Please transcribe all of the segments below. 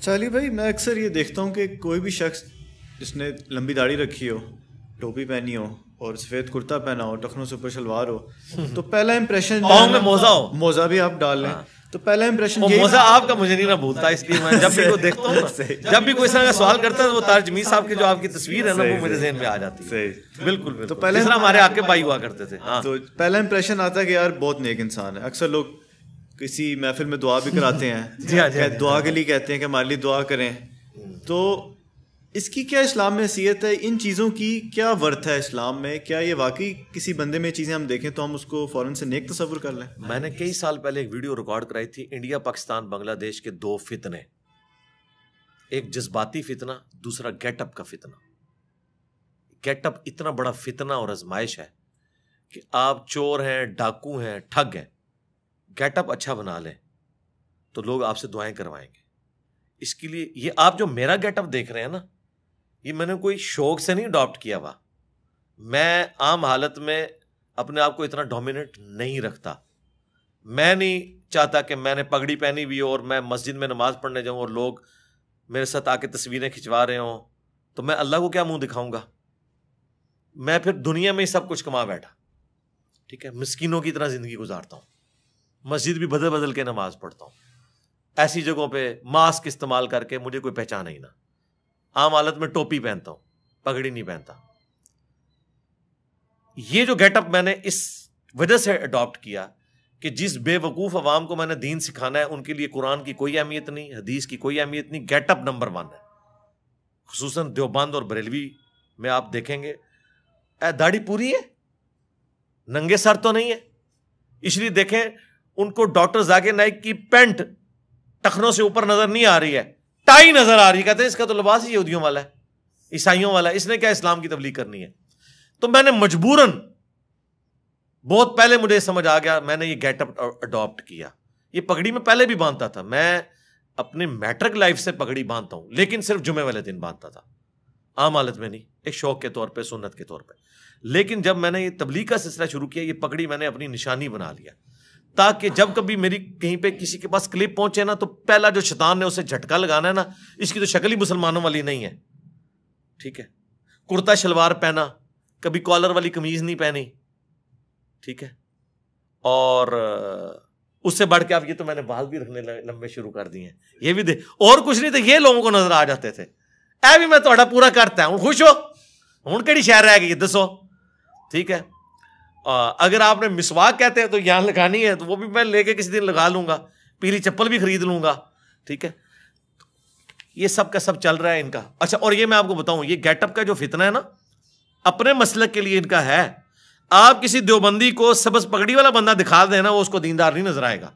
چالی بھائی میں اکثر یہ دیکھتا ہوں کہ کوئی بھی شخص جس نے لمبی داڑھی رکھی ہو, ٹوپی پہنی ہو اور سفید کرتا پہنا ہو, ٹخنوں سے اوپر شلوار ہو, تو پہلا امپریشن موزہ بھی آپ ڈال لیں تو پہلا امپریشن موزہ آپ کا مجھے نہیں بھولتا, اس لیے میں جب بھی کو دیکھتا ہوں, جب بھی کوئی اس طرح کا سوال کرتا ہے تو وہ طارق جمیل صاحب کی جو آپ کی تصویر ہے نا وہ میرے ذہن میں آ جاتی ہے. بالکل تو پہلے ہمارے عاقب بھائی ہوا کرتے تھے. تو پہلا امپریشن آتا ہے کہ یار بہت نیک انسان ہے. اکثر لوگ کسی محفل میں دعا بھی کراتے ہیں, دعا کے لیے کہتے ہیں کہ ہمارے لیے دعا کریں. تو اس کی کیا اسلام میں حیثیت ہے, ان چیزوں کی کیا ورتھ ہے اسلام میں؟ کیا یہ واقعی کسی بندے میں چیزیں ہم دیکھیں تو ہم اس کو فوراً سے نیک تصور کر لیں؟ میں نے کئی سال پہلے ایک ویڈیو ریکارڈ کرائی تھی, انڈیا پاکستان بنگلہ دیش کے دو فتنے, ایک جذباتی فتنہ, دوسرا گیٹ اپ کا فتنہ. گیٹ اپ اتنا بڑا فتنہ اور آزمائش ہے کہ آپ چور ہیں, ڈاکو ہیں, ٹھگ ہیں, گیٹ اپ اچھا بنا لیں تو لوگ آپ سے دعائیں کروائیں گے. اس کے لیے یہ آپ جو میرا گیٹ اپ دیکھ رہے ہیں نا, یہ میں نے کوئی شوق سے نہیں اڈاپٹ کیا ہوا. میں عام حالت میں اپنے آپ کو اتنا ڈومیننٹ نہیں رکھتا. میں نہیں چاہتا کہ میں نے پگڑی پہنی ہوئی ہو اور میں مسجد میں نماز پڑھنے جاؤں اور لوگ میرے ساتھ آ کے تصویریں کھنچوا رہے ہوں, تو میں اللہ کو کیا منہ دکھاؤں گا؟ میں پھر دنیا میں ہی سب کچھ کما بیٹھا, ٹھیک ہے, مسکینوں کی طرح زندگی گزارتا ہوں, مسجد بھی بدل بدل کے نماز پڑھتا ہوں, ایسی جگہوں پہ ماسک استعمال کر کے مجھے کوئی پہچان ہی نہ. عام حالت میں ٹوپی پہنتا ہوں, پگڑی نہیں پہنتا. یہ جو گیٹ اپ میں نے اس وجہ سے اڈاپٹ کیا کہ جس بے وقوف عوام کو میں نے دین سکھانا ہے ان کے لیے قرآن کی کوئی اہمیت نہیں, حدیث کی کوئی اہمیت نہیں, گیٹ اپ نمبر 1 ہے. خصوصاً دیوبند اور بریلوی میں آپ دیکھیں گے داڑھی پوری ہے, ننگے سر تو نہیں ہے. اس لیے دیکھیں ان کو ڈاکٹر ذاکر نائک کی پینٹ ٹخنوں سے اوپر نظر نہیں آ رہی ہے, ٹائی نظر آ رہی ہے, کہتے ہیں اس کا تو لباس ہی یہودیوں والا ہے, عیسائیوں والا ہے, اس نے کیا اسلام کی تبلیغ کرنی ہے. تو میں نے مجبوراً, بہت پہلے مجھے سمجھ آ گیا, میں نے یہ گیٹ اپ اڈاپٹ کیا. یہ پگڑی میں پہلے بھی باندھتا تھا, میں اپنے میٹرک لائف سے پگڑی باندھتا ہوں, لیکن صرف جمعے والے دن باندھتا تھا, عام حالت میں نہیں, ایک شوق کے طور پہ, سنت کے طور پہ. لیکن جب میں نے یہ تبلیغ کا سلسلہ شروع کیا, یہ پگڑی میں نے اپنی نشانی بنا لیا, تاکہ جب کبھی میری کہیں پہ کسی کے پاس کلپ پہنچے نا, تو پہلا جو شیطان نے اسے جھٹکا لگانا ہے نا, اس کی تو شکل ہی مسلمانوں والی نہیں ہے, ٹھیک ہے. کرتا شلوار پہنا, کبھی کالر والی قمیض نہیں پہنی, ٹھیک ہے. اور اس سے بڑھ کے اب یہ تو میں نے بال بھی رکھنے لمبے شروع کر دیے ہیں, یہ بھی اور کچھ نہیں تو یہ لوگوں کو نظر آ جاتے تھے. اے بھی میں تھوڑا پورا کرتا ہوں, خوش ہو ہوں کہڑی شہر رہ گئی دسو, ٹھیک ہے. اگر آپ نے مسواک کہتے ہیں تو یہاں لگانی ہے, تو وہ بھی میں لے کے کسی دن لگا لوں گا, پیلی چپل بھی خرید لوں گا, ٹھیک ہے. یہ سب کا سب چل رہا ہے ان کا. اچھا, اور یہ میں آپ کو بتاؤں, یہ گیٹ اپ کا جو فتنہ ہے نا, اپنے مسلک کے لیے ان کا ہے. آپ کسی دیوبندی کو سبز پگڑی والا بندہ دکھا دیں نا, وہ اس کو دیندار نہیں نظر آئے گا,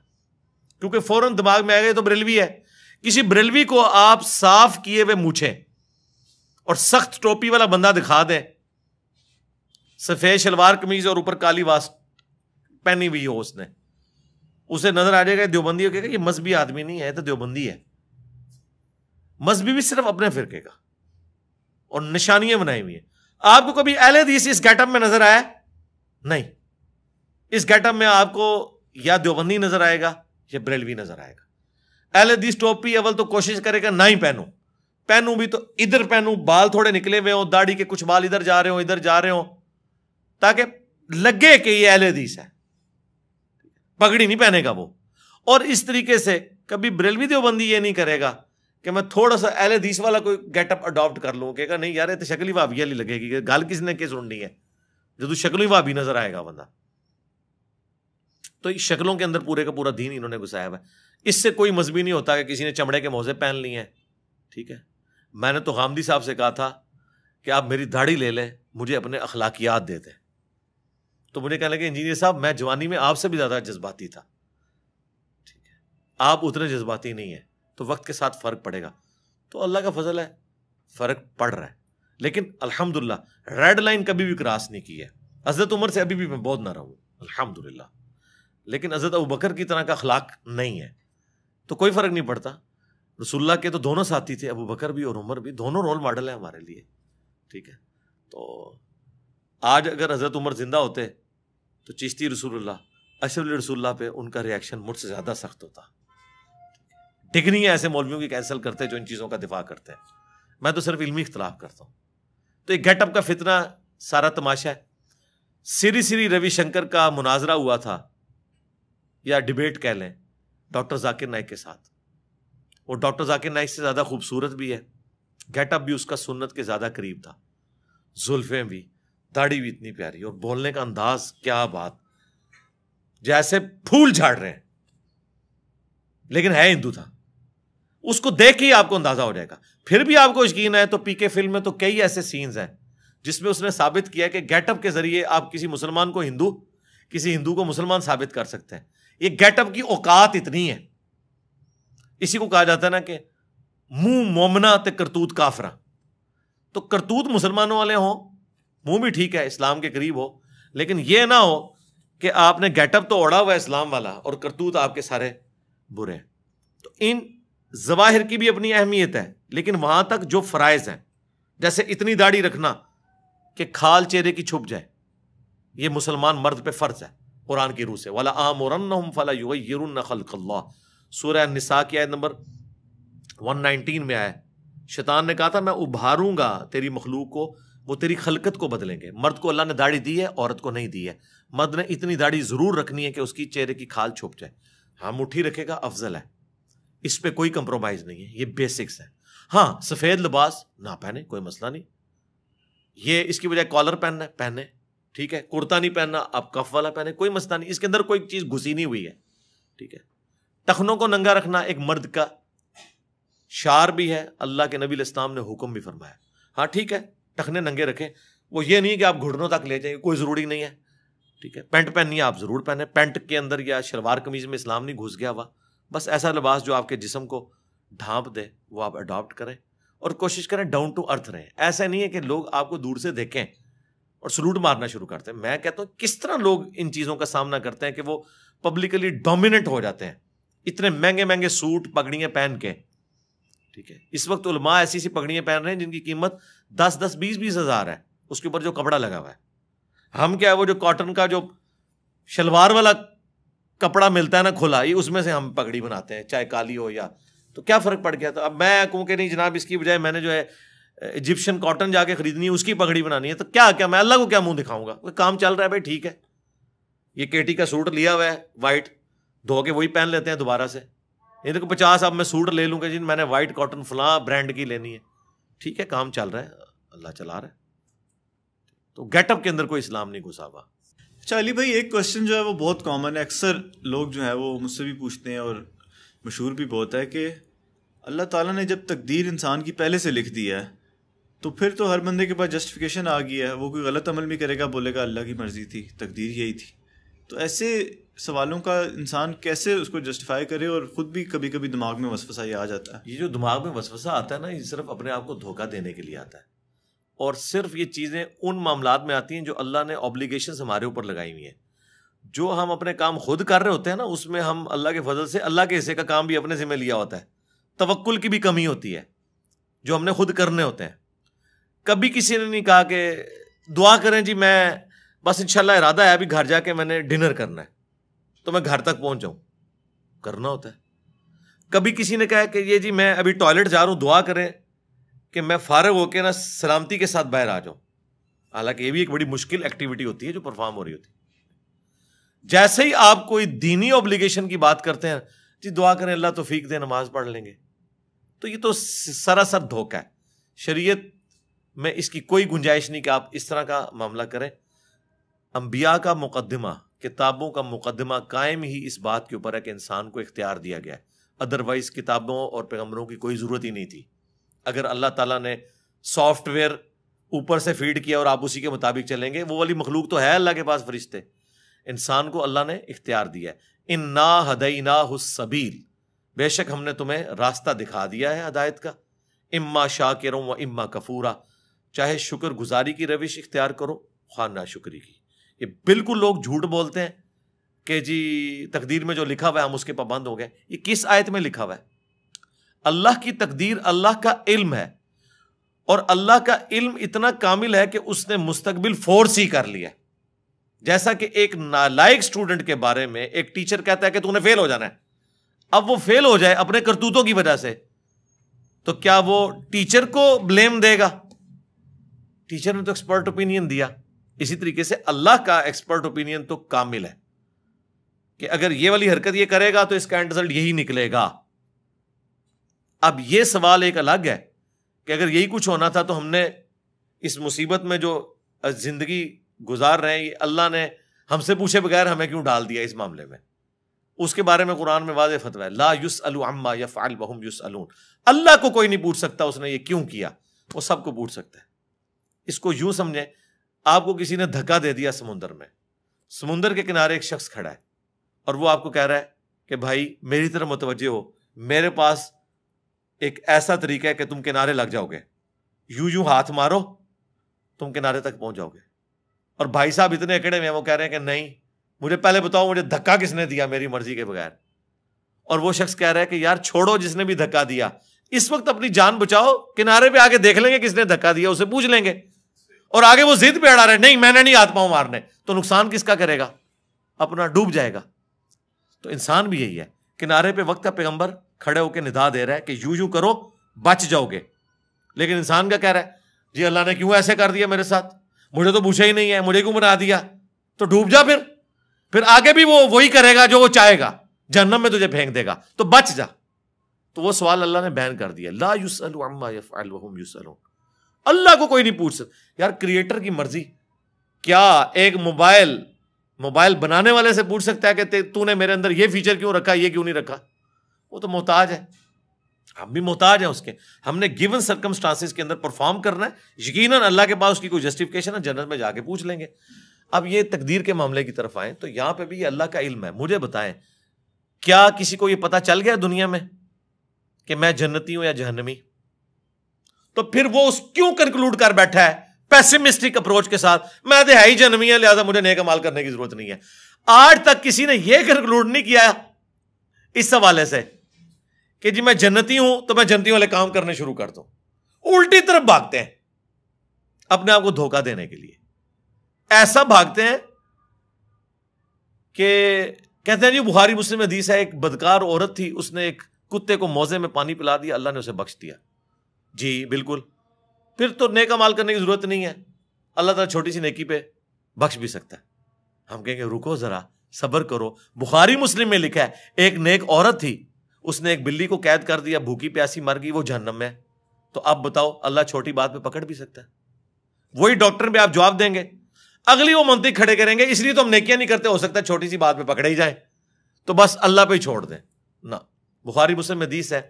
کیونکہ فوراً دماغ میں آئے گا تو بریلوی ہے. کسی بریلوی کو آپ صاف کیے ہوئے مونچھیں اور سخت ٹوپی والا بندہ دکھا دیں, سفید شلوار قمیض اور اوپر کالی واسط پہنی ہوئی ہو, اس نے, اسے نظر آ جائے گا دیوبندی ہو, کہے گا یہ مذہبی آدمی نہیں ہے, تو دیوبندی ہے. مذہبی بھی صرف اپنے فرقے کا, اور نشانیاں بنائی ہوئی ہیں. آپ کو کبھی اہل حدیث اس گیٹ اپ میں نظر آیا؟ نہیں. اس گیٹ اپ میں آپ کو یا دیوبندی نظر آئے گا یا بریلوی نظر آئے گا. اہل حدیث ٹوپی اول تو کوشش کرے گا نہ ہی پہنوں بھی تو ادھر پہنوں, بال تھوڑے نکلے ہوئے ہوں, داڑھی کے کچھ بال ادھر جا رہے ہوں, ادھر جا رہے ہوں, تاکہ لگے کہ یہ اہل حدیث ہے. پگڑی نہیں پہنے گا وہ. اور اس طریقے سے کبھی بریلوی دیوبندی یہ نہیں کرے گا کہ میں تھوڑا سا اہل حدیث والا کوئی گیٹ اپ اڈاپٹ کر لوں, کہے گا نہیں یار یہ تو شکل ہی وہابی والی لگے گی, گل کس نے کس سننی ہے, جو تو شکل ہی وہابی نظر آئے گا بندہ. تو شکلوں کے اندر پورے کا پورا دین انہوں نے گھسایا ہوا ہے. اس سے کوئی مذہبی نہیں ہوتا کہ کسی نے چمڑے کے موزے پہن لیے ہیں, ٹھیک ہے. میں نے تو غامدی صاحب سے کہا تھا کہ آپ میری داڑھی لے لیں, مجھے اپنے اخلاقیات دے دیں. تو مجھے کہنے لگے انجینئر صاحب میں جوانی میں آپ سے بھی زیادہ جذباتی تھا, ٹھیک ہے, آپ اتنے جذباتی نہیں ہیں, تو وقت کے ساتھ فرق پڑے گا. تو اللہ کا فضل ہے, فرق پڑ رہا ہے. لیکن الحمدللہ ریڈ لائن کبھی بھی کراس نہیں کی ہے. حضرت عمر سے ابھی بھی میں بہت نہ رہوں الحمدللہ, لیکن حضرت ابوبکر کی طرح کا اخلاق نہیں ہے, تو کوئی فرق نہیں پڑتا. رسول اللہ کے تو دونوں ساتھی تھے, ابوبکر بھی اور عمر بھی, دونوں رول ماڈل ہیں ہمارے لیے, ٹھیک ہے. تو آج اگر حضرت عمر زندہ ہوتے تو چشتی رسول اللہ, اشرف علی رسول اللہ پہ ان کا ریاکشن مجھ سے زیادہ سخت ہوتا. ڈگریاں ایسے مولویوں کی کینسل کرتے ہیں جو ان چیزوں کا دفاع کرتے ہیں. میں تو صرف علمی اختلاف کرتا ہوں. تو ایک گیٹ اپ کا فتنہ سارا تماشا ہے. سری روی شنکر کا مناظرہ ہوا تھا یا ڈیبیٹ کہہ لیں ڈاکٹر ذاکر نائک کے ساتھ. وہ ڈاکٹر ذاکر نائک سے زیادہ خوبصورت بھی ہے, گیٹ اپ بھی اس کا سنت کے زیادہ قریب تھا, زلفیں بھی, داڑھی بھی اتنی پیاری, اور بولنے کا انداز کیا بات, جیسے پھول جھاڑ رہے ہیں, لیکن ہے ہندو تھا. اس کو دیکھ کے ہی آپ کو اندازہ ہو جائے گا. پھر بھی آپ کو یقین ہے تو پی کے فلم میں تو کئی ایسے سینز ہیں جس میں اس نے ثابت کیا کہ گیٹ اپ کے ذریعے آپ کسی مسلمان کو ہندو, کسی ہندو کو مسلمان ثابت کر سکتے ہیں. یہ گیٹ اپ کی اوقات اتنی ہے. اسی کو کہا جاتا ہے نا کہ منہ مومنا تے کرتوت کافرہ. تو کرتوت مسلمانوں والے ہوں, منہ بھی ٹھیک ہے اسلام کے قریب ہو, لیکن یہ نہ ہو کہ آپ نے گیٹ اپ تو اوڑا ہوا ہے اسلام والا اور کرتوت آپ کے سارے برے ہیں. تو ان ظواہر کی بھی اپنی اہمیت ہے, لیکن وہاں تک جو فرائض ہیں, جیسے اتنی داڑھی رکھنا کہ کھال چہرے کی چھپ جائے, یہ مسلمان مرد پہ فرض ہے قرآن کی روح سے. وَلَآمُرَنَّهُمْ فَلَيُغَيِّرُنَّ خَلْقَ اللَّهِ, سورہ النساء کی آیت نمبر 119 میں آیا. شیطان نے کہا تھا میں ابھاروں گا تیری مخلوق کو, وہ تیری خلقت کو بدلیں گے. مرد کو اللہ نے داڑھی دی ہے, عورت کو نہیں دی ہے. مرد نے اتنی داڑھی ضرور رکھنی ہے کہ اس کی چہرے کی کھال چھپ جائے. ہاں مٹھی رکھے گا افضل ہے, اس پہ کوئی کمپرومائز نہیں ہے, یہ بیسکس ہے. ہاں سفید لباس نہ پہنے کوئی مسئلہ نہیں, یہ اس کی بجائے کالر پہننا ہے پہنے, ٹھیک ہے. کرتا نہیں پہننا, آپ کف والا پہنے, کوئی مسئلہ نہیں, اس کے اندر کوئی چیز گھسی نہیں ہوئی ہے, ٹھیک ہے. ٹخنوں کو ننگا رکھنا ایک مرد کا شعار بھی ہے, اللہ کے نبی علیہ السلام نے حکم بھی فرمایا. ہاں ٹھیک ہے ٹخنے ننگے رکھیں, وہ یہ نہیں کہ آپ گھٹنوں تک لے جائیں, کوئی ضروری نہیں ہے, ٹھیک ہے. پینٹ پہننی ہے آپ ضرور پہنیں, پینٹ کے اندر یا شلوار قمیض میں اسلام نہیں گھس گیا ہوا. بس ایسا لباس جو آپ کے جسم کو ڈھانپ دے وہ آپ اڈاپٹ کریں, اور کوشش کریں ڈاؤن ٹو ارتھ رہیں. ایسا نہیں ہے کہ لوگ آپ کو دور سے دیکھیں اور سلوٹ مارنا شروع کرتے ہیں. میں کہتا ہوں کس طرح لوگ ان چیزوں کا سامنا کرتے ہیں کہ وہ پبلکلی ڈومیننٹ ہو جاتے ہیں, اتنے مہنگے مہنگے سوٹ پگڑیاں پہن کے, ٹھیک ہے. اس وقت علماء ایسی سی پگڑیاں پہن رہے ہیں جن کی قیمت 10-20 ہزار ہے, اس کے اوپر جو کپڑا لگا ہوا ہے. ہم کیا ہے وہ جو کاٹن کا جو شلوار والا کپڑا ملتا ہے نا کھلا, یہ اس میں سے ہم پگڑی بناتے ہیں, چاہے کالی ہو یا, تو کیا فرق پڑ گیا. تو اب میں کہوں کہ نہیں جناب اس کی بجائے میں نے جو ہے ایجپشن کاٹن جا کے خریدنی ہے, اس کی پگڑی بنانی ہے, تو کیا میں اللہ کو کیا منہ دکھاؤں گا. کام چل رہا ہے بھائی, ٹھیک ہے. یہ کیٹی کا سوٹ لیا ہوا ہے وائٹ, دھو کے وہی پہن لیتے ہیں دوبارہ سے. یہ دیکھو 50 اب میں سوٹ لے لوں گا جی, میں نے وائٹ کاٹن فلاں برانڈ کی لینی ہے, ٹھیک ہے. کام چل رہا ہے, اللہ چلا رہا ہے. تو گیٹ اپ کے اندر کوئی اسلام نہیں گھسا ہوا. اچھا علی بھائی, ایک کوشچن جو ہے وہ بہت کامن ہے, اکثر لوگ جو ہے وہ مجھ سے بھی پوچھتے ہیں اور مشہور بھی بہت ہے, کہ اللہ تعالیٰ نے جب تقدیر انسان کی پہلے سے لکھ دی ہے تو پھر تو ہر بندے کے پاس جسٹیفیکیشن آ گئی ہے, وہ کوئی غلط عمل بھی کرے گا بولے گا اللہ کی مرضی تھی, تقدیر یہی تھی. تو ایسے سوالوں کا انسان کیسے اس کو جسٹیفائی کرے, اور خود بھی کبھی کبھی دماغ میں وسوسہ یہ آ جاتا ہے. یہ جو دماغ میں وسوسہ آتا ہے نا, یہ صرف اپنے آپ کو دھوکہ دینے کے لیے آتا ہے, اور صرف یہ چیزیں ان معاملات میں آتی ہیں جو اللہ نے اوبلیگیشنز ہمارے اوپر لگائی ہوئی ہیں. جو ہم اپنے کام خود کر رہے ہوتے ہیں نا, اس میں ہم اللہ کے فضل سے اللہ کے حصے کا کام بھی اپنے ذمہ لیا ہوتا ہے. توکل کی بھی کمی ہوتی ہے جو ہم نے خود کرنے ہوتے ہیں. کبھی کسی نے نہیں کہا کہ دعا کریں جی, میں بس انشاءاللہ ارادہ ہے ابھی گھر جا کے میں نے ڈنر کرنا ہے تو میں گھر تک پہنچ جاؤں, کرنا ہوتا ہے. کبھی کسی نے کہا کہ یہ جی میں ابھی ٹوائلٹ جا رہا ہوں, دعا کریں کہ میں فارغ ہو کے نا سلامتی کے ساتھ باہر آ جاؤں. حالانکہ یہ بھی ایک بڑی مشکل ایکٹیویٹی ہوتی ہے جو پرفارم ہو رہی ہوتی ہے. جیسے ہی آپ کوئی دینی اوبلیگیشن کی بات کرتے ہیں, جی دعا کریں اللہ توفیق دے نماز پڑھ لیں گے, تو یہ تو سراسر دھوکہ ہے. شریعت میں اس کی کوئی گنجائش نہیں کہ آپ اس طرح کا معاملہ کریں. انبیاء کا مقدمہ, کتابوں کا مقدمہ قائم ہی اس بات کے اوپر ہے کہ انسان کو اختیار دیا گیا ہے. ادروائز کتابوں اور پیغمبروں کی کوئی ضرورت ہی نہیں تھی. اگر اللہ تعالیٰ نے سافٹ ویئر اوپر سے فیڈ کیا اور آپ اسی کے مطابق چلیں گے, وہ والی مخلوق تو ہے اللہ کے پاس فرشتے. انسان کو اللہ نے اختیار دیا ہے. انا ہدیناہ السبیل, بے شک ہم نے تمہیں راستہ دکھا دیا ہے ہدایت کا. اما شاکرا و اما کفورا, چاہے شکر گزاری کی روش اختیار کرو خواہ ناشکری کی. یہ بالکل لوگ جھوٹ بولتے ہیں کہ جی تقدیر میں جو لکھا ہوا ہے ہم اس کے پابند ہو گئے. یہ کس آیت میں لکھا ہوا ہے؟ اللہ کی تقدیر اللہ کا علم ہے, اور اللہ کا علم اتنا کامل ہے کہ اس نے مستقبل فورس ہی کر لیا. جیسا کہ ایک نالائق اسٹوڈنٹ کے بارے میں ایک ٹیچر کہتا ہے کہ تو نے فیل ہو جانا ہے, اب وہ فیل ہو جائے اپنے کرتوتوں کی وجہ سے تو کیا وہ ٹیچر کو بلیم دے گا؟ ٹیچر نے تو ایکسپرٹ اوپینین دیا. اسی طریقے سے اللہ کا ایکسپرٹ اوپینین تو کامل ہے کہ اگر یہ والی حرکت یہ کرے گا تو اس کا اینڈ رزلٹ یہی نکلے گا. اب یہ سوال ایک الگ ہے کہ اگر یہی کچھ ہونا تھا تو ہم نے اس مصیبت میں جو زندگی گزار رہے ہیں یہ اللہ نے ہم سے پوچھے بغیر ہمیں کیوں ڈال دیا اس معاملے میں؟ اس کے بارے میں قرآن میں واضح فتویٰ ہے، لا یسأل عما یفعل وہم یسألون. اللہ کو کوئی نہیں پوچھ سکتا اس نے یہ کیوں کیا، وہ سب کو پوچھ سکتا ہے. اس کو یوں سمجھیں، آپ کو کسی نے دھکا دے دیا سمندر میں، سمندر کے کنارے ایک شخص کھڑا ہے اور وہ آپ کو کہہ رہا ہے کہ بھائی میری طرف متوجہ ہو، میرے پاس ایک ایسا طریقہ ہے کہ تم کنارے لگ جاؤ گے، یوں ہاتھ مارو تم کنارے تک پہنچ جاؤ گے. اور بھائی صاحب اتنے اکڑے میں وہ کہہ رہے ہیں کہ نہیں، مجھے پہلے بتاؤ مجھے دھکا کس نے دیا میری مرضی کے بغیر. اور وہ شخص کہہ رہا ہے کہ یار چھوڑو جس نے بھی دھکا دیا، اس وقت اپنی جان بچاؤ، کنارے پہ آگے دیکھ لیں گے کس نے دھکا دیا، اسے پوچھ لیں گے. اور آگے وہ ضد پہ اڑا رہے نہیں میں نے نہیں ہاتھ پاؤں مارنے، تو نقصان کس کا کرے گا؟ اپنا، ڈوب جائے گا. تو انسان بھی یہی ہے، کنارے پہ وقت کا پیغمبر کھڑے ہو کے ندا دے رہا ہے کہ یوں کرو بچ جاؤ گے، لیکن انسان کا کہہ رہا ہے جی اللہ نے کیوں ایسے کر دیا میرے ساتھ، مجھے تو پوچھا ہی نہیں ہے، مجھے کیوں بنا دیا. تو ڈوب جا، پھر آگے بھی وہ وہی کرے گا جو وہ چاہے گا، جہنم میں تجھے پھینک دے گا، تو بچ جا. تو وہ سوال اللہ نے بیان کر دیا، لا یسأل عما یفعل وہم یسألون. اللہ کو کوئی نہیں پوچھ سکتا. یار کریٹر کی مرضی، کیا ایک موبائل بنانے والے سے پوچھ سکتا ہے کہ تو نے میرے اندر یہ فیچر کیوں رکھا، یہ کیوں نہیں رکھا؟ وہ تو محتاج ہے، ہم بھی محتاج ہیں اس کے. ہم نے گیون سرکمسٹانسز کے اندر پرفارم کرنا ہے، یقیناً اللہ کے پاس اس کی کوئی جسٹیفیکیشن ہے، جنت میں جا کے پوچھ لیں گے. اب یہ تقدیر کے معاملے کی طرف آئیں تو یہاں پہ بھی یہ اللہ کا علم ہے. مجھے بتائیں کیا کسی کو یہ پتا چل گیا دنیا میں کہ میں جنتی ہوں یا جہنمی؟ تو پھر وہ اس کیوں کنکلوڈ کر بیٹھا ہے پیسمسٹک اپروچ کے ساتھ، میں تو ہے ہی جہنمی ہے لہذا مجھے نیک عمل کرنے کی ضرورت نہیں ہے. آج تک کسی نے یہ کنکلوڈ نہیں کیا اس حوالے سے کہ جی میں جنتی ہوں تو میں جنتی والے کام کرنے شروع کر دوں. الٹی طرف بھاگتے ہیں اپنے آپ کو دھوکہ دینے کے لیے. ایسا بھاگتے ہیں کہ کہتے ہیں جی بخاری مسلم حدیث ہے، ایک بدکار عورت تھی، اس نے ایک کتے کو موزے میں پانی پلا دیا، اللہ نے اسے بخش دیا. جی بالکل، پھر تو نیک اعمال کرنے کی ضرورت نہیں ہے، اللہ تعالیٰ چھوٹی سی نیکی پہ بخش بھی سکتا ہے. ہم کہیں گے رکو ذرا، صبر کرو. بخاری مسلم میں لکھا ہے ایک نیک عورت تھی، اس نے ایک بلی کو قید کر دیا، بھوکی پیاسی مر گئی، وہ جہنم میں. تو اب بتاؤ اللہ چھوٹی بات پہ پکڑ بھی سکتا ہے؟ وہی ڈاکٹر پہ آپ جواب دیں گے، اگلی وہ منطق کھڑے کریں گے اس لیے تو ہم نیکیاں نہیں کرتے، ہو سکتا ہے چھوٹی سی بات پہ پکڑے ہی جائیں، تو بس اللہ پہ ہی چھوڑ دیں. نہ، بخاری مسلم حدیث ہے،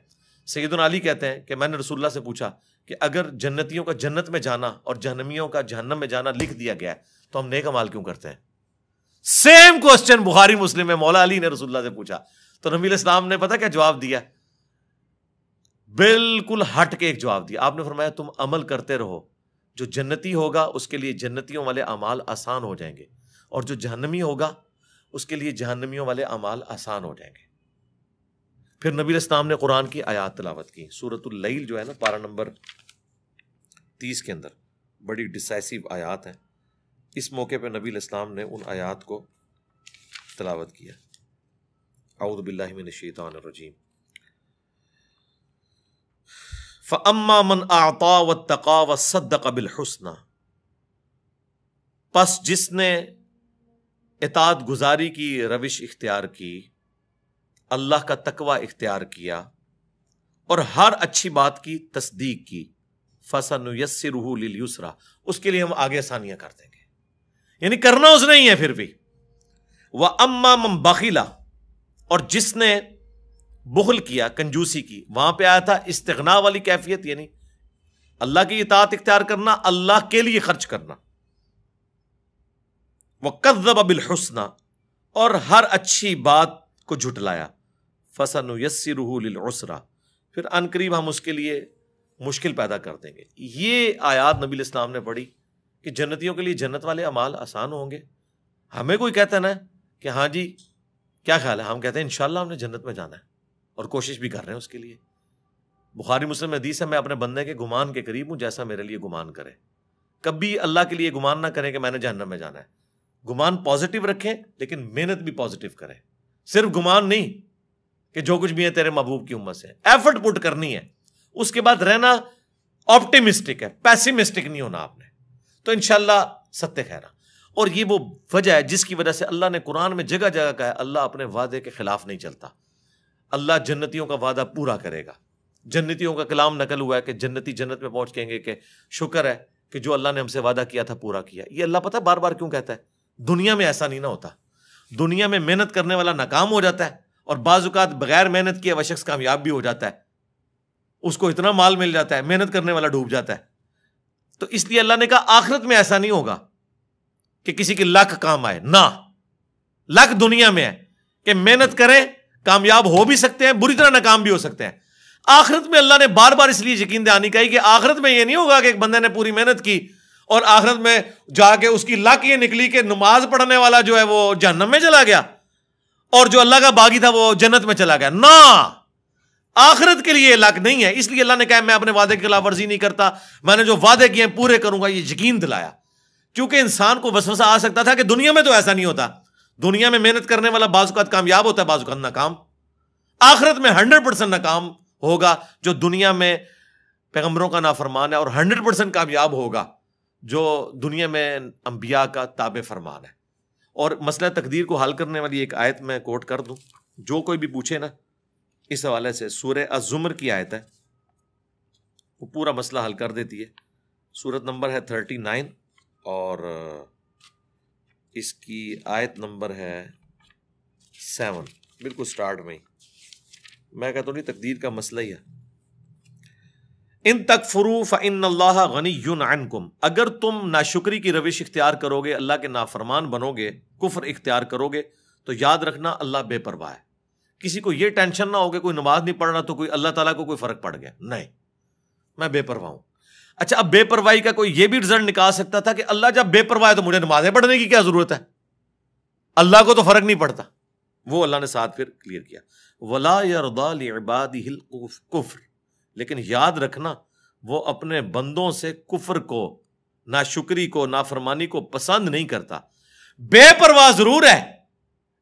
سیدنا علی کہتے ہیں کہ میں نے رسول اللہ سے پوچھا کہ اگر جنتیوں کا جنت میں جانا اور جہنمیوں کا جہنم میں جانا لکھ دیا گیا ہے تو ہم نیک اعمال کیوں کرتے ہیں؟ سیم کوسچن بخاری مسلم میں مولا علی نے رسول اللہ سے پوچھا، تو نبی علیہ السلام نے پتہ کیا جواب دیا؟ بالکل ہٹ کے ایک جواب دیا. آپ نے فرمایا تم عمل کرتے رہو، جو جنتی ہوگا اس کے لیے جنتیوں والے اعمال آسان ہو جائیں گے، اور جو جہنمی ہوگا اس کے لیے جہنمیوں والے اعمال آسان ہو جائیں گے. پھر نبی علیہ السلام نے قرآن کی آیات تلاوت کی، سورۃ اللیل جو ہے نا پارہ نمبر 30 کے اندر بڑی ڈسائسو آیات ہیں. اس موقع پہ نبی علیہ السلام نے ان آیات کو تلاوت کیا. اعوذ باللہ من الشیطان الرجیم. فَأَمَّا مَنْ أَعْطَى وَاتَّقَى وَصَدَّقَ بِالْحُسْنَى، پس جس نے اطاعت گزاری کی روش اختیار کی، اللہ کا تقوی اختیار کیا اور ہر اچھی بات کی تصدیق کی، فَسَنُيَسِّرُهُ لِلْيُسْرَى، اس کے لیے ہم آگے آسانیاں کر دیں گے. یعنی کرنا اس نے ہی ہے. پھر بھی وَأَمَّا مَنْ بَخِلَ، اور جس نے بخل کیا، کنجوسی کی، وہاں پہ آیا تھا استغنا والی کیفیت، یعنی اللہ کی اطاعت اختیار کرنا، اللہ کے لیے خرچ کرنا. وَكَذَّبَ بِالْحُسْنَى، اور ہر اچھی بات کو جھٹلایا، فَسَنُيَسِّرُهُ لِلْعُسْرَى، پھر ان قریب ہم اس کے لیے مشکل پیدا کر دیں گے. یہ آیات نبی علیہ السلام نے پڑھی کہ جنتیوں کے لیے جنت والے اعمال آسان ہوں گے. ہمیں کوئی کہتا ہے نا کہ ہاں جی کیا خیال ہے، ہم کہتے ہیں انشاءاللہ ہم نے جنت میں جانا ہے اور کوشش بھی کر رہے ہیں اس کے لیے. بخاری مسلم حدیث ہے میں اپنے بندے کے گمان کے قریب ہوں جیسا میرے لیے گمان کرے. کبھی اللہ کے لیے گمان نہ کریں کہ میں نے جہنم میں جانا ہے. گمان پازیٹیو رکھیں لیکن محنت بھی پازیٹیو کریں. صرف گمان نہیں کہ جو کچھ بھی ہے تیرے محبوب کی امت سے. ایفرٹ پٹ کرنی ہے. اس کے بعد رہنا آپٹیمسٹک ہے, پیسیمسٹک نہیں ہونا آپ نے. تو انشاءاللہ ستہ خیرہ. اور یہ وہ وجہ ہے جس کی وجہ سے اللہ نے قرآن میں جگہ جگہ کہا ہے اللہ اپنے وعدے کے خلاف نہیں چلتا. اللہ جنتیوں کا وعدہ پورا کرے گا. جنتیوں کا کلام نقل ہوا ہے کہ جنتی جنت میں پہنچ کہیں گے کہ شکر ہے کہ جو اللہ نے ہم سے وعدہ کیا تھا پورا کیا. یہ اللہ پتہ بار بار کیوں کہتا ہے؟ دنیا میں ایسا نہیں نہ ہوتا. دنیا میں محنت کرنے والا ناکام ہو جاتا ہے, اور بعض اوقات بغیر محنت کیے وہ شخص کامیاب بھی ہو جاتا ہے. اس کو اتنا مال مل جاتا ہے, محنت کرنے والا ڈوب جاتا ہے. تو اس لیے اللہ نے کہا آخرت میں ایسا نہیں ہوگا کہ کسی کی لک کام آئے. نہ, لک دنیا میں ہے کہ محنت کریں کامیاب ہو بھی سکتے ہیں, بری طرح ناکام بھی ہو سکتے ہیں. آخرت میں اللہ نے بار بار اس لیے یقین دہانی کہی کہ آخرت میں یہ نہیں ہوگا کہ ایک بندے نے پوری محنت کی اور آخرت میں جا کے اس کی لک یہ نکلی کہ نماز پڑھنے والا جو ہے وہ جہنم میں چلا گیا اور جو اللہ کا باغی تھا وہ جنت میں چلا گیا. نہ, آخرت کے لیے لک نہیں ہے. اس لیے اللہ نے کہا میں اپنے وعدے کی خلاف ورزی نہیں کرتا, میں نے جو وعدے کیے ہیں پورے کروں گا. یہ یقین دلایا کیونکہ انسان کو وسوسہ آ سکتا تھا کہ دنیا میں تو ایسا نہیں ہوتا. دنیا میں محنت کرنے والا بعض اوقات کامیاب ہوتا ہے, بعض اوقات ناکام. آخرت میں 100% ناکام ہوگا جو دنیا میں پیغمبروں کا نافرمان ہے, اور 100% کامیاب ہوگا جو دنیا میں انبیاء کا تابع فرمان ہے. اور مسئلہ تقدیر کو حل کرنے والی ایک آیت میں کوٹ کر دوں, جو کوئی بھی پوچھے نا اس حوالے سے. سورہ الزمر کی آیت ہے, وہ پورا مسئلہ حل کر دیتی ہے. سورت نمبر ہے 39 اور اس کی آیت نمبر ہے 7, بالکل سٹارٹ میں ہی. میں کہتا ہوں تقدیر کا مسئلہ ہی ہے. ان تکفروا فإن اللہ غنی عنکم, اگر تم ناشکری کی روش اختیار کرو گے, اللہ کے نافرمان بنو گے, کفر اختیار کرو گے, تو یاد رکھنا اللہ بے پرواہ ہے. کسی کو یہ ٹینشن نہ ہو کہ کوئی نماز نہیں پڑھ رہا تو کوئی اللہ تعالیٰ کو کوئی فرق پڑ گیا. نہیں, میں بے پرواہ ہوں. اچھا, اب بے پرواہی کا کوئی یہ بھی رزلٹ نکال سکتا تھا کہ اللہ جب بے پرواہ ہے تو مجھے نمازیں پڑھنے کی کیا ضرورت ہے, اللہ کو تو فرق نہیں پڑتا. وہ اللہ نے ساتھ پھر کلیئر کیا, وَلَا يَرْضَى لِعِبَادِهِ الْكُفْرَ, لیکن یاد رکھنا وہ اپنے بندوں سے کفر کو, ناشکری کو, نافرمانی کو پسند نہیں کرتا. بے پرواہ ضرور ہے,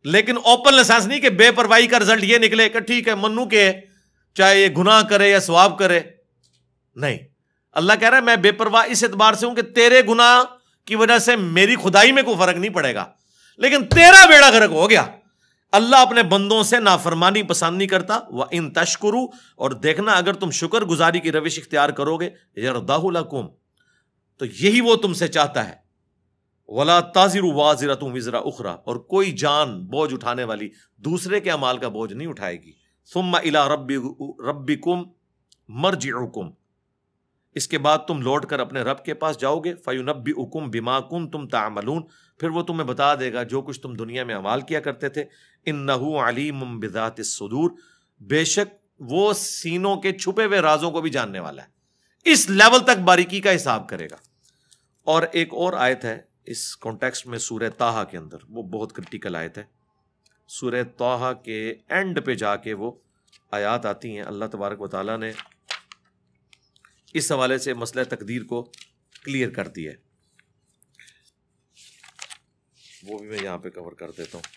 لیکن اوپن لائسنس نہیں کہ بے پرواہی کا رزلٹ یہ نکلے کہ ٹھیک ہے منو کے چاہے یہ گناہ کرے یا ثواب کرے. نہیں, اللہ کہہ رہا ہے میں بے پرواہ اس اعتبار سے ہوں کہ تیرے گناہ کی وجہ سے میری خدائی میں کوئی فرق نہیں پڑے گا, لیکن تیرا بیڑا غرق ہو گیا. اللہ اپنے بندوں سے نافرمانی پسند نہیں کرتا. وَإِن تَشْكُرُوا, اور دیکھنا اگر تم شکر گزاری کی روش اختیار کرو گے, يَرْضَهُ لَكُمْ, تو یہی وہ تم سے چاہتا ہے. وَلَا تَزِرُ وَازِرَةٌ وِزْرَ أُخْرَى, اور کوئی جان بوجھ اٹھانے والی دوسرے کے اعمال کا بوجھ نہیں اٹھائے گی. ثُمَّ إِلَىٰ رَبِّكُمْ مَرْجِعُكُمْ, اس کے بعد تم لوٹ کر اپنے رب کے پاس جاؤ گے. فَيُنَبِّئُكُمْ بِمَا كُنتُمْ تَعْمَلُونَ, پھر وہ تمہیں بتا دے گا جو کچھ تم دنیا میں اعمال کیا کرتے تھے. انہو علیم بذات الصدور, بے شک وہ سینوں کے چھپے ہوئے رازوں کو بھی جاننے والا ہے. اس لیول تک باریکی کا حساب کرے گا. اور ایک اور آیت ہے اس کانٹیکسٹ میں سورہ طٰہٰ کے اندر, وہ بہت کرٹیکل آیت ہے. سورہ طٰہٰ کے اینڈ پہ جا کے وہ آیات آتی ہیں. اللہ تبارک و تعالیٰ نے اس حوالے سے مسئلہ تقدیر کو کلیئر کر دیا ہے. وہ بھی میں یہاں پہ کور کر دیتا ہوں.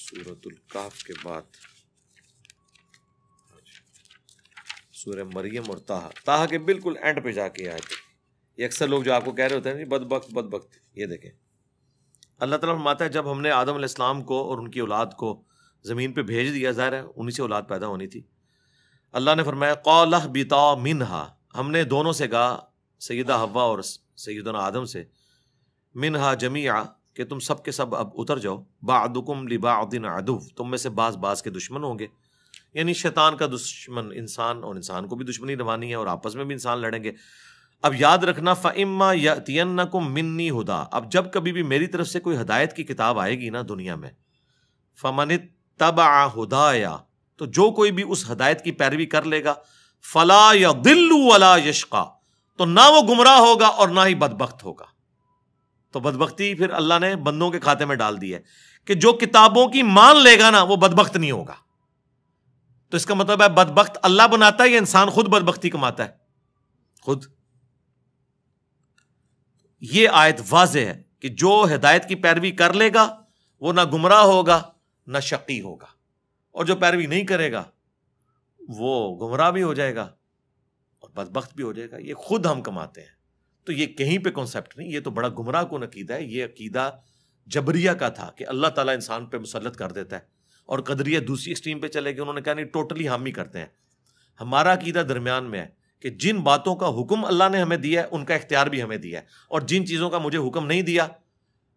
سورۃ الکہف کے بعد سورہ مریم اور طٰہٰ کے بالکل اینڈ پہ جا کے آئے تھے. یہ اکثر لوگ جو آپ کو کہہ رہے ہوتے ہیں بدبخت, یہ دیکھیں اللہ تعالیٰ فرماتا ہے جب ہم نے آدم علیہ السلام کو اور ان کی اولاد کو زمین پہ بھیج دیا, ظاہر ہے انہی سے اولاد پیدا ہونی تھی. اللہ نے فرمایا قَالَ اهْبِطَا مِنْهَا, ہم نے دونوں سے کہا, سیدہ حوا اور سیدنا آدم سے, منہا جمیعا, کہ تم سب کے سب اب اتر جاؤ. بعضکم لبعض عدو, تم میں سے بعض کے دشمن ہوں گے. یعنی شیطان کا دشمن انسان, اور انسان کو بھی دشمنی روانی ہے, اور آپس میں بھی انسان لڑیں گے. اب یاد رکھنا فَإِمَّا يَأْتِيَنَّكُم مِّنِّي هُدًى, اب جب کبھی بھی میری طرف سے کوئی ہدایت کی کتاب آئے گی نا دنیا میں, فَمَنِ اتَّبَعَ هُدَايَ, تو جو کوئی بھی اس ہدایت کی پیروی کر لے گا, فَلَا يَضِلُّ وَلَا يَشْقَى, تو نہ وہ گمراہ ہوگا اور نہ ہی بدبخت ہوگا. تو بدبختی پھر اللہ نے بندوں کے کھاتے میں ڈال دی ہے کہ جو کتابوں کی مان لے گا نا وہ بدبخت نہیں ہوگا. تو اس کا مطلب ہے بدبخت اللہ بناتا ہے یا انسان خود بدبختی کماتا ہے؟ خود. یہ آیت واضح ہے کہ جو ہدایت کی پیروی کر لے گا وہ نہ گمراہ ہوگا نہ شقی ہوگا، اور جو پیروی نہیں کرے گا وہ گمراہ بھی ہو جائے گا اور بدبخت بھی ہو جائے گا۔ یہ خود ہم کماتے ہیں، تو یہ کہیں پہ کنسپٹ نہیں، یہ تو بڑا گمراہ کن عقیدہ ہے۔ یہ عقیدہ جبریہ کا تھا کہ اللہ تعالیٰ انسان پہ مسلط کر دیتا ہے، اور قدریہ دوسری ایکسٹریم پہ چلے گئے، انہوں نے کہا نہیں ٹوٹلی ہم ہی کرتے ہیں۔ ہمارا عقیدہ درمیان میں ہے کہ جن باتوں کا حکم اللہ نے ہمیں دیا ہے ان کا اختیار بھی ہمیں دیا ہے، اور جن چیزوں کا مجھے حکم نہیں دیا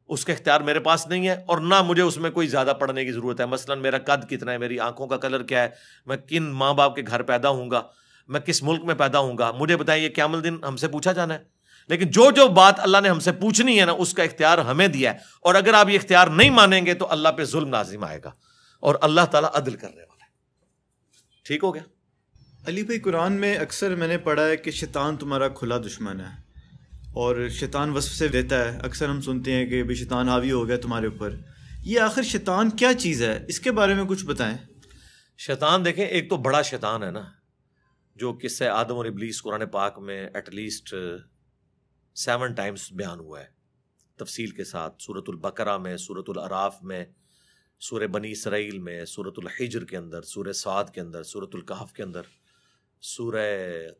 اس کا اختیار میرے پاس نہیں ہے، اور نہ مجھے اس میں کوئی زیادہ پڑھنے کی ضرورت ہے۔ مثلا میرا قد کتنا ہے، میری آنکھوں کا کلر کیا ہے، میں کن ماں باپ کے گھر پیدا ہوں گا، میں کس ملک میں پیدا ہوں گا، مجھے بتائیں، یہ قیامت الدین ہم سے پوچھا جانا ہے۔ لیکن جو بات اللہ نے ہم سے پوچھنی ہے نا، اس کا اختیار ہمیں دیا ہے، اور اگر آپ یہ اختیار نہیں مانیں گے تو اللہ پہ ظلم لازم آئے گا، اور اللہ تعالیٰ عدل کرنے والا ہے۔ ٹھیک ہو گیا؟ علی بھائی، قرآن میں اکثر میں نے پڑھا ہے کہ شیطان تمہارا کھلا دشمن ہے، اور شیطان وسوسے دیتا ہے۔ اکثر ہم سنتے ہیں کہ بھی شیطان حاوی ہو گیا تمہارے اوپر۔ یہ آخر شیطان کیا چیز ہے، اس کے بارے میں کچھ بتائیں۔ شیطان دیکھیں، ایک تو بڑا شیطان ہے نا، جو قصہ آدم اور ابلیس قرآن پاک میں ایٹ لیسٹ 7 ٹائمز بیان ہوا ہے تفصیل کے ساتھ، سورۃ البقرہ میں، سورۃ الاعراف میں، سورہ بنی اسرائیل میں، سورۃ الحجر کے اندر، سورہ صاد کے اندر، سورۃ الکہف کے اندر، سورہ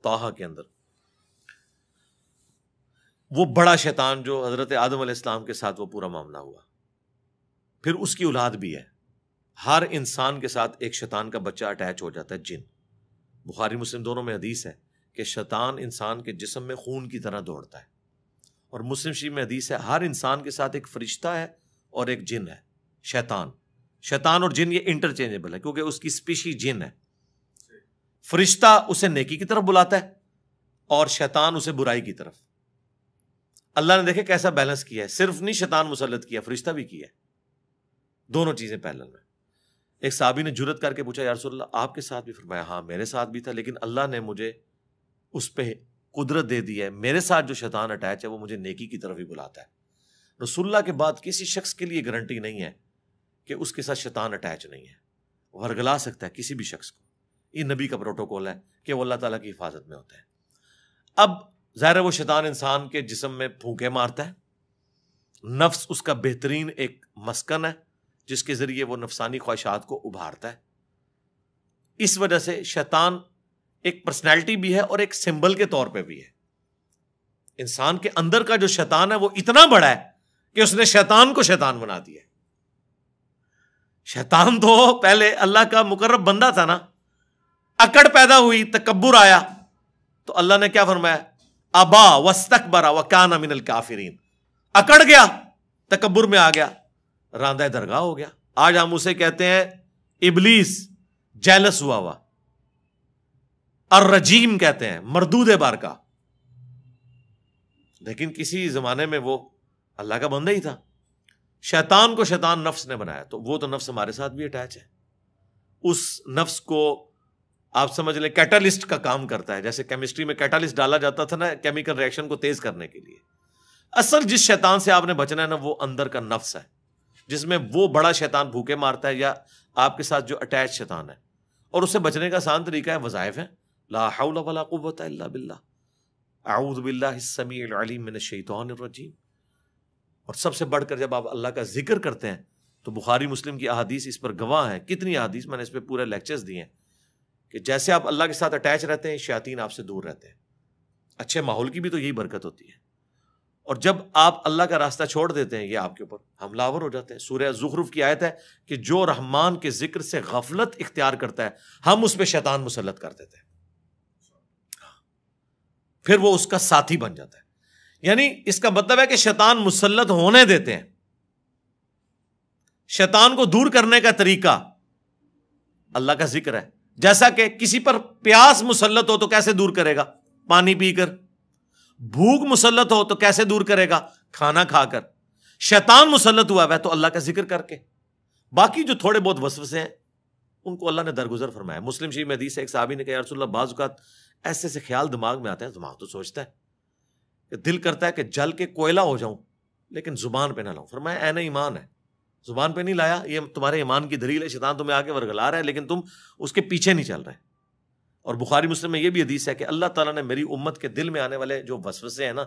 طٰہٰ کے اندر۔ وہ بڑا شیطان جو حضرت آدم علیہ السلام کے ساتھ وہ پورا معاملہ ہوا، پھر اس کی اولاد بھی ہے۔ ہر انسان کے ساتھ ایک شیطان کا بچہ اٹیچ ہو جاتا ہے، جن۔ بخاری مسلم دونوں میں حدیث ہے کہ شیطان انسان کے جسم میں خون کی طرح دوڑتا ہے، اور مسلم شریف میں حدیث ہے ہر انسان کے ساتھ ایک فرشتہ ہے اور ایک جن ہے۔ شیطان اور جن یہ انٹرچینجبل ہے، کیونکہ اس کی اسپیشی جن ہے۔ فرشتہ اسے نیکی کی طرف بلاتا ہے اور شیطان اسے برائی کی طرف۔ اللہ نے دیکھے کیسا بیلنس کیا ہے، صرف نہیں شیطان مسلط کیا، فرشتہ بھی کیا ہے، دونوں چیزیں پیرلل میں۔ ایک صحابی نے جرت کر کے پوچھا، یا رسول اللہ آپ کے ساتھ بھی؟ فرمایا ہاں میرے ساتھ بھی تھا، لیکن اللہ نے مجھے اس پہ قدرت دے دی ہے، میرے ساتھ جو شیطان اٹیچ ہے وہ مجھے نیکی کی طرف ہی بلاتا ہے۔ رسول اللہ کے بعد کسی شخص کے لیے گارنٹی نہیں ہے کہ اس کے ساتھ شیطان اٹیچ نہیں ہے، وہ ہرگلا سکتا ہے کسی بھی شخص کو۔ یہ نبی کا پروٹوکول ہے کہ وہ اللہ تعالیٰ کی حفاظت میں ہوتا ہے۔ اب ظاہر وہ شیطان انسان کے جسم میں پھونکے مارتا ہے، نفس اس کا بہترین ایک مسکن ہے جس کے ذریعے وہ نفسانی خواہشات کو ابھارتا ہے۔ اس وجہ سے شیطان ایک پرسنالٹی بھی ہے اور ایک سمبل کے طور پہ بھی ہے۔ انسان کے اندر کا جو شیطان ہے وہ اتنا بڑا ہے کہ اس نے شیطان کو شیطان بنا دیا ہے۔ شیطان تو پہلے اللہ کا مقرب بندہ تھا نا، اکڑ پیدا ہوئی، تکبر آیا، تو اللہ نے کیا فرمایا؟ ابا واستکبر وکان من الکافرین۔ اکڑ گیا، تکبر میں آ گیا، راندہ درگاہ ہو گیا۔ آج ہم اسے کہتے ہیں ابلیس، جیلس ہوا ہوا، الرجیم کہتے ہیں، مردود بارکا۔ لیکن کسی زمانے میں وہ اللہ کا بندہ ہی تھا۔ شیطان کو شیطان نفس نے بنایا، تو وہ تو نفس ہمارے ساتھ بھی اٹیچ ہے۔ اس نفس کو آپ سمجھ لیں کیٹالسٹ کا کام کرتا ہے، جیسے کیمسٹری میں کیٹالسٹ ڈالا جاتا تھا نا کیمیکل ریئیکشن کو تیز کرنے کے لیے۔ اصل جس شیطان سے آپ نے بچنا ہے نا وہ اندر کا نفس ہے، جس میں وہ بڑا شیطان بھوکے مارتا ہے یا آپ کے ساتھ جو اٹیچ شیطان ہے۔ اور اس سے بچنے کا آسان طریقہ ہے وظائف ہے، لا حول ولا قوت الا باللہ، اعوذ باللہ السمیع العلیم من الشیطان الرجیم۔ اور سب سے بڑھ کر جب آپ اللہ کا ذکر کرتے ہیں تو بخاری مسلم کی احادیث اس پر گواہ ہیں، کتنی احادیث، میں نے اس پہ پورے لیکچرز دیے ہیں کہ جیسے آپ اللہ کے ساتھ اٹیچ رہتے ہیں شیاطین آپ سے دور رہتے ہیں۔ اچھے ماحول کی بھی تو یہی برکت ہوتی ہے، اور جب آپ اللہ کا راستہ چھوڑ دیتے ہیں یہ آپ کے اوپر حملہ آور ہو جاتے ہیں۔ سورہ زخرف کی آیت ہے کہ جو رحمان کے ذکر سے غفلت اختیار کرتا ہے ہم اس پہ شیطان مسلط کر دیتے ہیں، پھر وہ اس کا ساتھی بن جاتا ہے۔ یعنی اس کا مطلب ہے کہ شیطان مسلط ہونے دیتے ہیں۔ شیطان کو دور کرنے کا طریقہ اللہ کا ذکر ہے، جیسا کہ کسی پر پیاس مسلط ہو تو کیسے دور کرے گا؟ پانی پی کر۔ بھوک مسلط ہو تو کیسے دور کرے گا؟ کھانا کھا کر۔ شیطان مسلط ہوا ہے تو اللہ کا ذکر کر کے۔ باقی جو تھوڑے بہت وسوسے ہیں ان کو اللہ نے درگزر فرمایا۔ مسلم شریف میں حدیث ہے، ایک صحابی نے کہا یا رسول اللہ بعض اوقات ایسے سے خیال دماغ میں آتے ہیں، دماغ تو سوچتا ہے کہ دل کرتا ہے کہ جل کے کوئلہ ہو جاؤں لیکن زبان پہ نہ لاؤں۔ فرمایا عین ایمان ہے، زبان پہ نہیں لایا، یہ تمہارے ایمان کی دلیل ہے، شیطان تمہیں آگے ورگلا رہا ہے لیکن تم اس کے پیچھے نہیں چل رہے۔ اور بخاری مسلم میں یہ بھی حدیث ہے کہ اللہ تعالیٰ نے میری امت کے دل میں آنے والے جو وسوسے ہیں نا،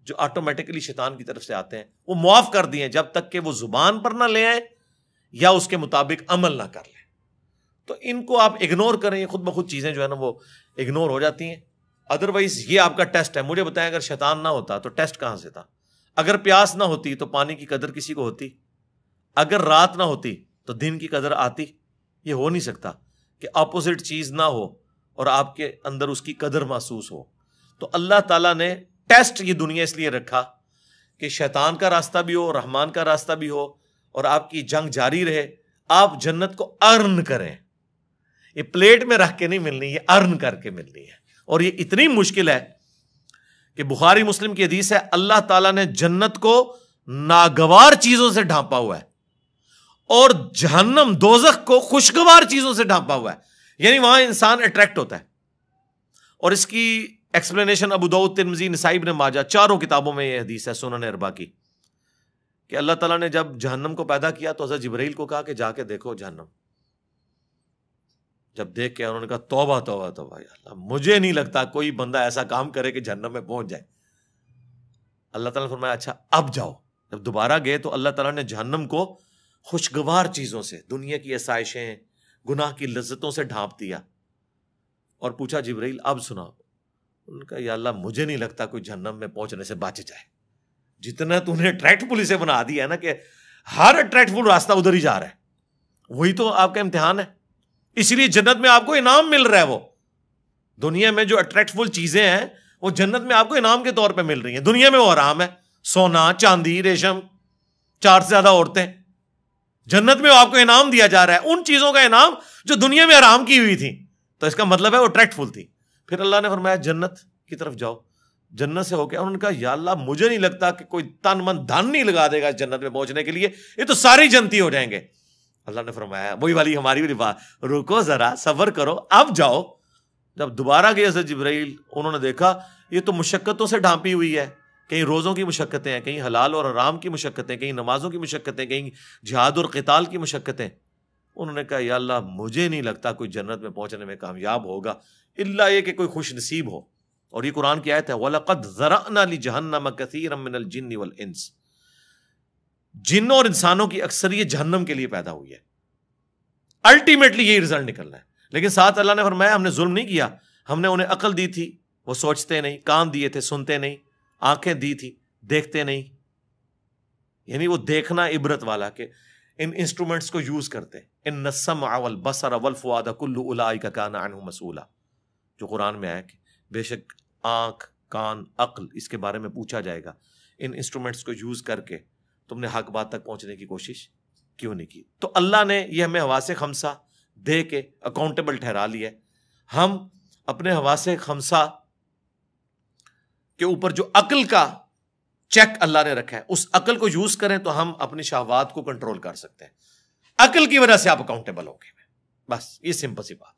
جو آٹومیٹکلی شیطان کی طرف سے آتے ہیں وہ معاف کر دیے جب تک کہ وہ زبان پر نہ لے آئے یا اس کے مطابق عمل نہ کر لیں. تو ان کو آپ اگنور کریں, یہ خود بخود چیزیں جو ہے نا وہ اگنور ہو جاتی ہیں. ادروائز یہ آپ کا ٹیسٹ ہے. مجھے بتائیں اگر شیطان نہ ہوتا تو ٹیسٹ کہاں سے تھا؟ اگر پیاس نہ ہوتی تو پانی کی قدر کسی کو ہوتی؟ اگر رات نہ ہوتی تو دن کی قدر آتی؟ یہ ہو نہیں سکتا کہ اپوزٹ چیز نہ ہو اور آپ کے اندر اس کی قدر محسوس ہو. تو اللہ تعالیٰ نے ٹیسٹ یہ دنیا اس لیے رکھا کہ شیطان کا راستہ بھی ہو, رحمان کا راستہ بھی ہو, اور آپ کی جنگ جاری رہے. آپ جنت کو ارن کریں. یہ پلیٹ میں رکھ کے نہیں ملنی, یہ ارن کر کے ملنی ہے. اور یہ اتنی مشکل ہے کہ بخاری مسلم کی حدیث ہے, اللہ تعالیٰ نے جنت کو ناگوار چیزوں سے ڈھانپا ہوا ہے اور جہنم دوزخ کو خوشگوار چیزوں سے ڈھانپا ہوا ہے. یعنی وہاں انسان اٹریکٹ ہوتا ہے. اور اس کی ایکسپلینیشن ابو داؤد, ترمذی, نسائی, ابن ماجہ چاروں کتابوں میں یہ حدیث ہے سنن اربعہ کی, کہ اللہ تعالیٰ نے جب جہنم کو پیدا کیا تو حضرت جبرائیل کو کہا کہ جا کے دیکھو جہنم. جب دیکھ کے انہوں نے کہا توبہ توبہ توبہ یا اللہ, مجھے نہیں لگتا کوئی بندہ ایسا کام کرے کہ جہنم میں پہنچ جائے. اللہ تعالیٰ نے فرمایا اچھا اب جاؤ. جب دوبارہ گئے تو اللہ تعالیٰ نے جہنم کو خوشگوار چیزوں سے, دنیا کی آسائشیں, گناہ کی لذتوں سے ڈھانپ دیا اور پوچھا جبرائیل اب سناؤ. ان کا یا اللہ مجھے نہیں لگتا کوئی جہنم میں پہنچنے سے بچ جائے. جتنا تو نے اٹریکٹفل اسے بنا دیا ہے نا کہ ہر اٹریکٹفل راستہ ادھر ہی جا رہا ہے, وہی تو آپ کا امتحان ہے. اس لیے جنت میں آپ کو انعام مل رہا ہے. وہ دنیا میں جو اٹریکٹفل چیزیں ہیں وہ جنت میں آپ کو انعام کے طور پہ مل رہی ہیں. دنیا میں وہ حرام ہے, سونا, چاندی, ریشم, 4 سے زیادہ عورتیں. جنت میں آپ کو انعام دیا جا رہا ہے, ان چیزوں کا انعام جو دنیا میں حرام کی ہوئی تھی. تو اس کا مطلب ہے وہ اٹریکٹفل تھی. پھر اللہ نے فرمایا جنت کی طرف جاؤ. جنت سے ہو کے انہوں نے کہا یا اللہ مجھے نہیں لگتا کہ کوئی تن من دھن نہیں لگا دے گا جنت میں پہنچنے کے لیے, یہ تو سارے جنتی ہو جائیں گے. اللہ نے فرمایا وہی والی ہماری والی بات, رکو ذرا صبر کرو اب جاؤ. جب دوبارہ گئے حضرت جبرائیل, انہوں نے دیکھا یہ تو مشقتوں سے ڈھانپی ہوئی ہے. کہیں روزوں کی مشقتیں ہیں, کہیں حلال اور حرام کی مشقتیں, کہیں نمازوں کی مشقتیں, کہیں جہاد اور قتال کی مشقتیں. انہوں نے کہا یا اللہ مجھے نہیں لگتا کوئی جنت میں پہنچنے میں کامیاب ہوگا الا یہ کہ کوئی خوش نصیب ہو. اور یہ قرآن کی آیت ہے وَلَقَدْ ذَرَأْنَا لِجَهَنَّمَ كَثِيرًا مِنَ الْجِنِّ وَالْإِنسِ. جنوں اور انسانوں کی اکثریت جہنم کے لیے پیدا ہوئی ہے. الٹیمیٹلی یہی رزلٹ نکلنا ہے. لیکن ساتھ اللہ نے فرمایا ہم نے ظلم نہیں کیا, ہم نے انہیں عقل دی تھی وہ سوچتے نہیں, کان دیے تھے سنتے نہیں, آنکھیں دی تھی دیکھتے نہیں. یعنی وہ دیکھنا عبرت والا کہ ان انسٹرومنٹس کو یوز کرتے. ان السمع والبصر والفؤاد کل اولئک کان عنہ مسئولا, جو قرآن میں ہے کہ بے شک آنکھ, کان, عقل اس کے بارے میں پوچھا جائے گا. ان انسٹرومنٹس کو یوز کر کے تم نے حق بات تک پہنچنے کی کوشش کیوں نہیں کی. تو اللہ نے یہ ہمیں حواس خمسہ دے کے اکاؤنٹیبل ٹھہرا لیا ہے. ہم اپنے حواس خمسہ کے اوپر جو عقل کا چیک اللہ نے رکھا ہے اس عقل کو یوز کریں تو ہم اپنی شہوات کو کنٹرول کر سکتے ہیں. عقل کی وجہ سے آپ اکاؤنٹیبل ہوں گے. بس یہ سمپل سی بات.